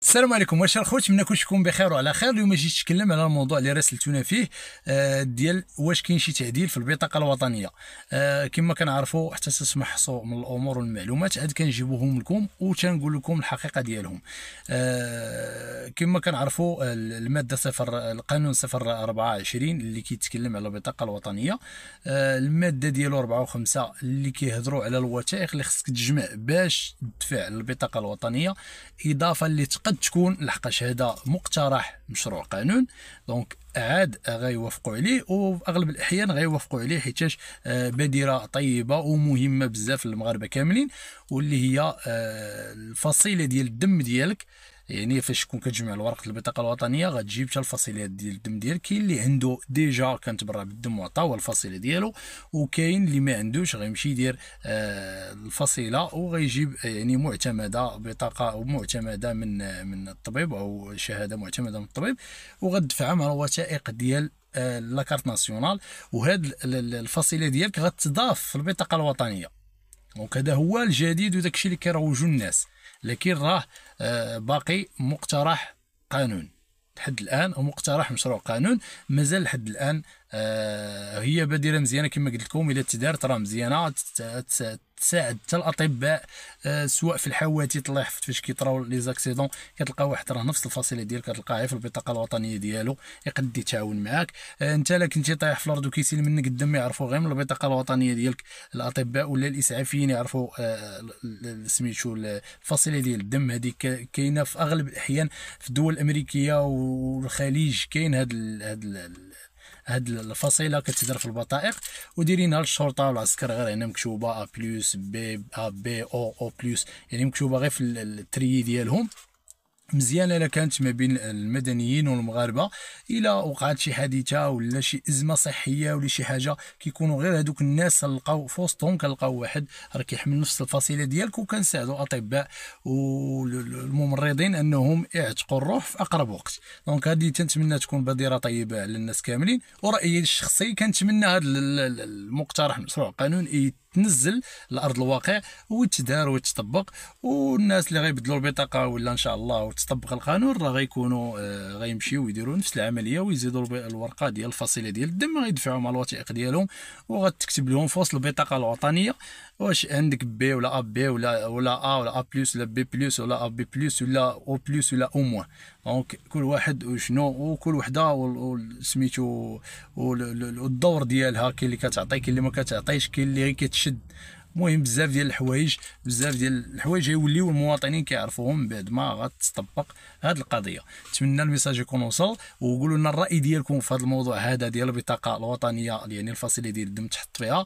السلام عليكم واش الخوت، نتمنى كلشي يكون بخير وعلى خير. اليوم جيت نتكلم على الموضوع اللي راسلتونا فيه، ديال واش كاين شي تعديل في البطاقه الوطنيه. كما كنعرفوا حتى تسمحوا من الامور والمعلومات عاد كنجيبوهم لكم وتنقول لكم الحقيقه ديالهم. كما كنعرفوا الماده صفر القانون 024 اللي كيتكلم على البطاقه الوطنيه، الماده ديالو 4 و5 اللي كيهضروا على الوثائق اللي خصك تجمع باش تدفع البطاقه الوطنيه، اضافه اللي قد تكون لحقاش هذا مقترح مشروع قانون، دونك عاد غيوافقوا عليه، وفي اغلب الاحيان غيوافقوا عليه حيتاش بادره طيبه ومهمه بزاف للمغاربه كاملين، واللي هي الفصيله ديال الدم ديالك. يعني فاش تكون كتجمع الورق البطاقه الوطنيه غتجيب حتى الفصيلات ديال الدم ديالك. كاين اللي عنده ديجا كنتبرع بالدم وعطاوه الفصيله ديالو، وكاين اللي ما عندوش غيمشي يدير الفصيله وغيجيب يعني معتمده، بطاقه معتمده من الطبيب او شهاده معتمده من الطبيب، وغتدفعها مع الوثائق ديال لاكارت ناسيونال. وهاد الفصيله ديالك غتضاف في البطاقه الوطنيه. دونك هذا هو الجديد وداكشي اللي كيروجوا الناس، لكن راه باقي مقترح قانون لحد الان، او مقترح مشروع قانون مازال لحد الان. هي بادره مزيانه كما قلت لكم، الا تدارت راه مزيانه تساعد حتى الاطباء، سواء في الحوادث. الله يحفظ فاش كيطراو لي زاكسيدون كتلقى واحد راه نفس الفصيله ديالك كتلقاها في البطاقه الوطنيه ديالو، يقد يتعاون معاك. انت الا كنتي طايح في الارض وكيسيل منك الدم يعرفوا غير من البطاقه الوطنيه ديالك الاطباء ولا الاسعافيين يعرفوا سميتو الفصيله ديال الدم. هذه كاينه في اغلب الاحيان في الدول الامريكيه والخليج، كاين هاد الفصيله كتدار في البطائق وديرينها للشرطه والعسكر، غير هنا مكتوبه ا بلس بي ا بي او بلس، يعني مكتوبه غير في التري ديالهم. مزيانه الا كانت ما بين المدنيين والمغاربه، الا وقعت شي حادثه ولا شي ازمه صحيه ولا شي حاجه كيكونوا غير هذوك الناس لقاو في وسطهم، كنلقاو واحد راه كيحمل نفس الفصيله ديالك، وكنساعدوا الاطباء والممرضين انهم يعتقوا الروح في اقرب وقت. دونك هذه تنتمنى تكون بادره طيبه على الناس كاملين، ورايي الشخصي كنتمنى هذا المقترح مشروع قانون تنزل لارض الواقع ويتدار ويتطبق، والناس اللي غيبدلوا البطاقه ولا ان شاء الله وتطبق القانون راه غيكونوا غيمشيو ويديروا نفس العمليه ويزيدوا الورقه ديال الفصيله ديال الدم، غيدفعوا مع الوثائق ديالهم وغتكتب لهم في وسط البطاقه الوطنيه واش عندك بي ولا ا بي ولا ا ولا ا بلس ولا بي بلس ولا ا بي بلس ولا او بلس ولا او موان. دونك كل واحد وشنو وكل وحده سميتو والدور ديالها، كاين اللي كتعطي كاين اللي ما كتعطيش، كاين اللي غير كتشد. المهم بزاف ديال الحوايج يوليو المواطنين كيعرفوهم من بعد ما غتطبق هذه القضيه. نتمنى الميساج يكون وصل، وقولوا لنا الراي ديالكم في هذا الموضوع هذا ديال البطاقه الوطنيه، يعني الفصيله ديال الدم تحط فيها.